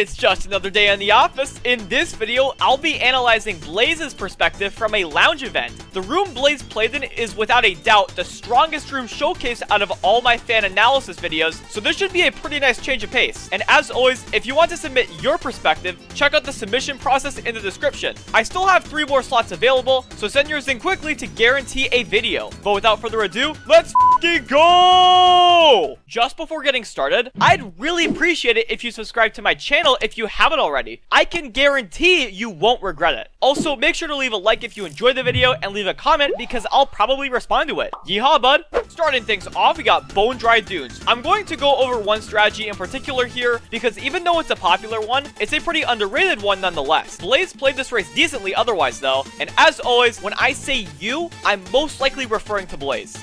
It's just another day in the office. In this video, I'll be analyzing Blaze's perspective from a lounge event. The room Blaze played in is without a doubt the strongest room showcased out of all my fan analysis videos, so this should be a pretty nice change of pace. And as always, if you want to submit your perspective, check out the submission process in the description. I still have 3 more slots available, so send yours in quickly to guarantee a video. But without further ado, let's f***ing go! Just before getting started, I'd really appreciate it if you subscribe to my channel if you haven't already. I can guarantee you won't regret it. Also, make sure to leave a like if you enjoyed the video and leave a comment because I'll probably respond to it. Yeehaw, bud! Starting things off, we got Bone Dry Dunes. I'm going to go over one strategy in particular here because even though it's a popular one, it's a pretty underrated one nonetheless. Blaze played this race decently otherwise though, and as always, when I say you, I'm most likely referring to Blaze.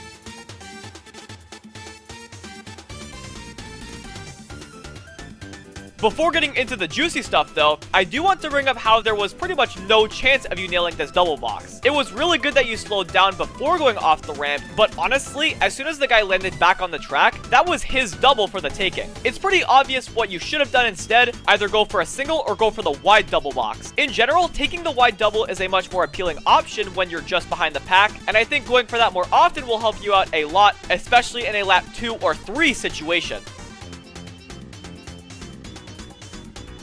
Before getting into the juicy stuff though, I do want to bring up how there was pretty much no chance of you nailing this double box. It was really good that you slowed down before going off the ramp, but honestly, as soon as the guy landed back on the track, that was his double for the taking. It's pretty obvious what you should have done instead, either go for a single or go for the wide double box. In general, taking the wide double is a much more appealing option when you're just behind the pack, and I think going for that more often will help you out a lot, especially in a lap 2 or 3 situation.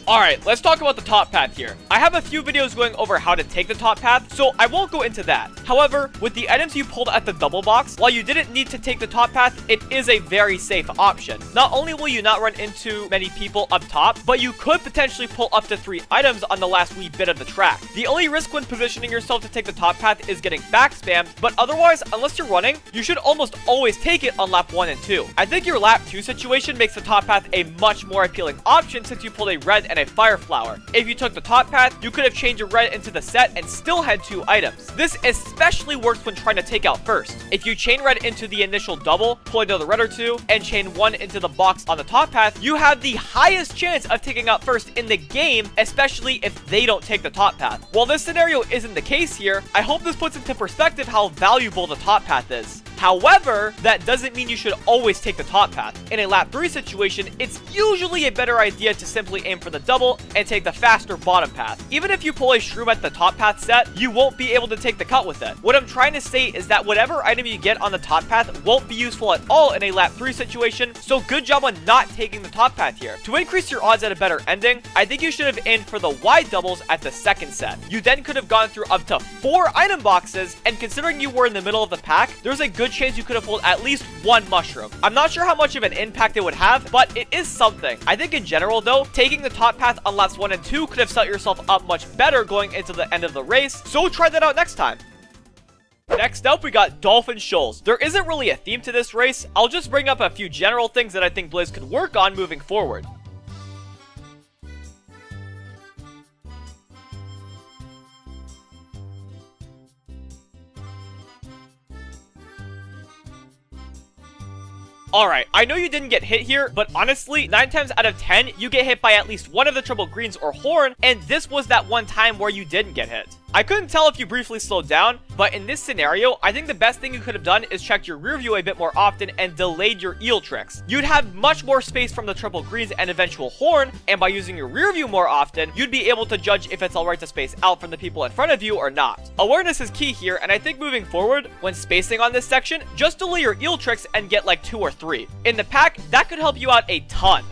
Alright, let's talk about the top path here. I have a few videos going over how to take the top path, so I won't go into that. However, with the items you pulled at the double box, while you didn't need to take the top path, it is a very safe option. Not only will you not run into many people up top, but you could potentially pull up to 3 items on the last wee bit of the track. The only risk when positioning yourself to take the top path is getting back spammed, but otherwise, unless you're running, you should almost always take it on lap 1 and 2. I think your lap 2 situation makes the top path a much more appealing option since you pulled a red and a fire flower. If you took the top path, you could have changed your red into the set and still had 2 items. This especially works when trying to take out first. If you chain red into the initial double, pull another red or 2, and chain 1 into the box on the top path, you have the highest chance of taking out first in the game, especially if they don't take the top path. While this scenario isn't the case here, I hope this puts into perspective how valuable the top path is. However, that doesn't mean you should always take the top path. In a lap 3 situation, it's usually a better idea to simply aim for the double and take the faster bottom path. Even if you pull a shroom at the top path set, you won't be able to take the cut with it. What I'm trying to say is that whatever item you get on the top path won't be useful at all in a lap 3 situation, so good job on not taking the top path here. To increase your odds at a better ending, I think you should have aimed for the wide doubles at the second set. You then could have gone through up to 4 item boxes, and considering you were in the middle of the pack, there's a good chance you could have pulled at least 1 mushroom. I'm not sure how much of an impact it would have, but it is something. I think in general though, taking the top path on laps 1 and 2 could have set yourself up much better going into the end of the race, so try that out next time. Next up, we got Dolphin Shoals. There isn't really a theme to this race. I'll just bring up a few general things that I think Blaze could work on moving forward. Alright, I know you didn't get hit here, but honestly, 9 times out of 10, you get hit by at least one of the triple greens or horn, and this was that one time where you didn't get hit. I couldn't tell if you briefly slowed down, but in this scenario, I think the best thing you could have done is checked your rear view a bit more often and delayed your eel tricks. You'd have much more space from the triple greens and eventual horn, and by using your rear view more often, you'd be able to judge if it's alright to space out from the people in front of you or not. Awareness is key here, and I think moving forward, when spacing on this section, just delay your eel tricks and get like 2 or 3. In the pack, that could help you out a ton.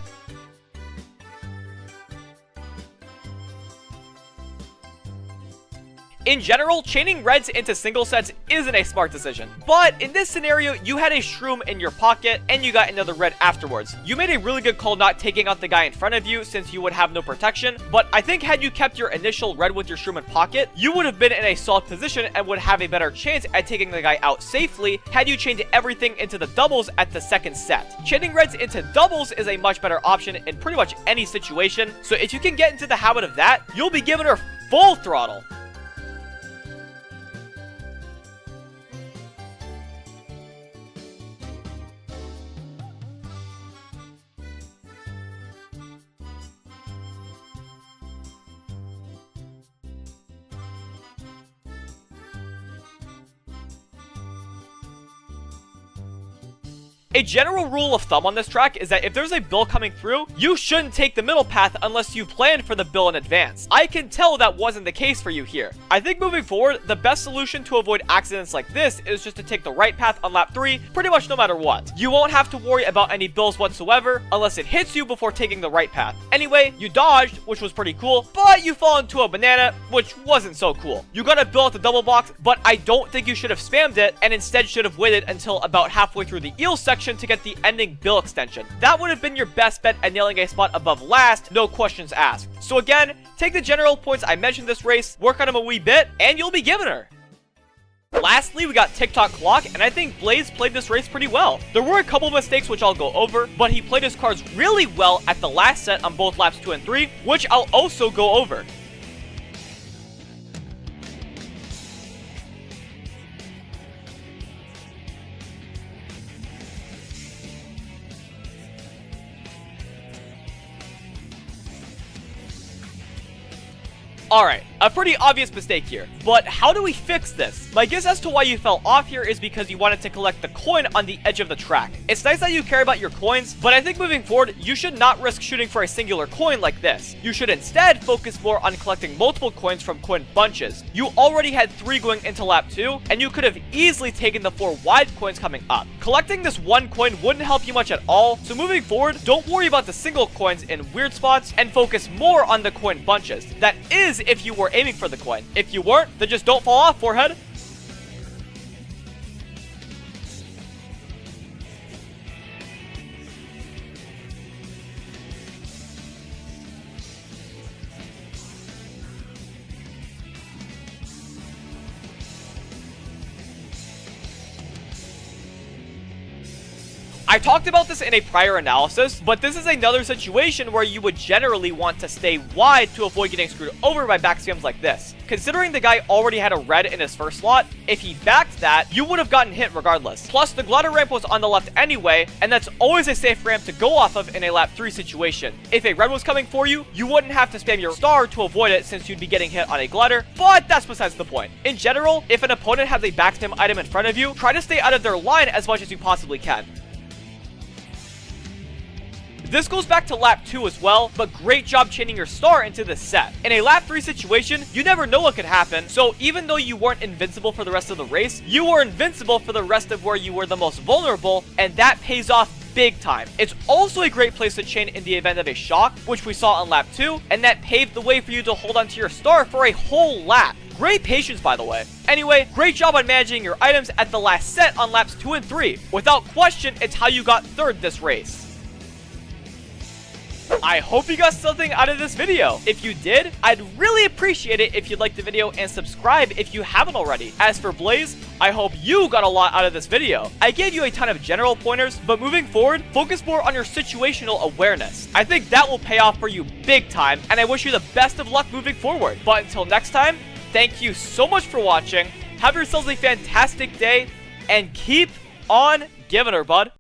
In general, chaining reds into single sets isn't a smart decision. But in this scenario, you had a shroom in your pocket and you got another red afterwards. You made a really good call not taking out the guy in front of you since you would have no protection, but I think had you kept your initial red with your shroom in pocket, you would have been in a solid position and would have a better chance at taking the guy out safely had you chained everything into the doubles at the second set. Chaining reds into doubles is a much better option in pretty much any situation, so if you can get into the habit of that, you'll be giving her full throttle. A general rule of thumb on this track is that if there's a bill coming through, you shouldn't take the middle path unless you planned for the bill in advance. I can tell that wasn't the case for you here. I think moving forward, the best solution to avoid accidents like this is just to take the right path on lap 3, pretty much no matter what. You won't have to worry about any bills whatsoever unless it hits you before taking the right path. Anyway, you dodged, which was pretty cool, but you fall into a banana, which wasn't so cool. You got a bill at the double box, but I don't think you should have spammed it and instead should have waited until about halfway through the eel section to get the ending bill extension. That would have been your best bet at nailing a spot above last, no questions asked. So again, take the general points I mentioned this race, work on them a wee bit, and you'll be Givin'er. Lastly, we got TikTok Clock, and I think Blaze played this race pretty well. There were a couple mistakes which I'll go over, but he played his cards really well at the last set on both laps 2 and 3, which I'll also go over. Alright, a pretty obvious mistake here, but how do we fix this? My guess as to why you fell off here is because you wanted to collect the coin on the edge of the track. It's nice that you care about your coins, but I think moving forward, you should not risk shooting for a singular coin like this. You should instead focus more on collecting multiple coins from coin bunches. You already had 3 going into lap 2, and you could have easily taken the 4 wide coins coming up. Collecting this 1 coin wouldn't help you much at all, so moving forward, don't worry about the single coins in weird spots, and focus more on the coin bunches. That is if you were aiming for the coin. If you weren't, then just don't fall off, forehead. I talked about this in a prior analysis, but this is another situation where you would generally want to stay wide to avoid getting screwed over by back scams like this. Considering the guy already had a red in his first slot, if he backed that, you would have gotten hit regardless. Plus, the glider ramp was on the left anyway, and that's always a safe ramp to go off of in a lap 3 situation. If a red was coming for you, you wouldn't have to spam your star to avoid it since you'd be getting hit on a glider, but that's besides the point. In general, if an opponent has a back spam item in front of you, try to stay out of their line as much as you possibly can. This goes back to lap 2 as well, but great job chaining your star into this set. In a lap 3 situation, you never know what could happen, so even though you weren't invincible for the rest of the race, you were invincible for the rest of where you were the most vulnerable, and that pays off big time. It's also a great place to chain in the event of a shock, which we saw on lap 2, and that paved the way for you to hold onto your star for a whole lap. Great patience, by the way. Anyway, great job on managing your items at the last set on laps 2 and 3. Without question, it's how you got 3rd this race. I hope you got something out of this video. If you did, I'd really appreciate it if you'd like the video and subscribe if you haven't already. As for Blaze, I hope you got a lot out of this video. I gave you a ton of general pointers, but moving forward, focus more on your situational awareness. I think that will pay off for you big time, and I wish you the best of luck moving forward. But until next time, thank you so much for watching. Have yourselves a fantastic day, and keep on Givin'er, bud.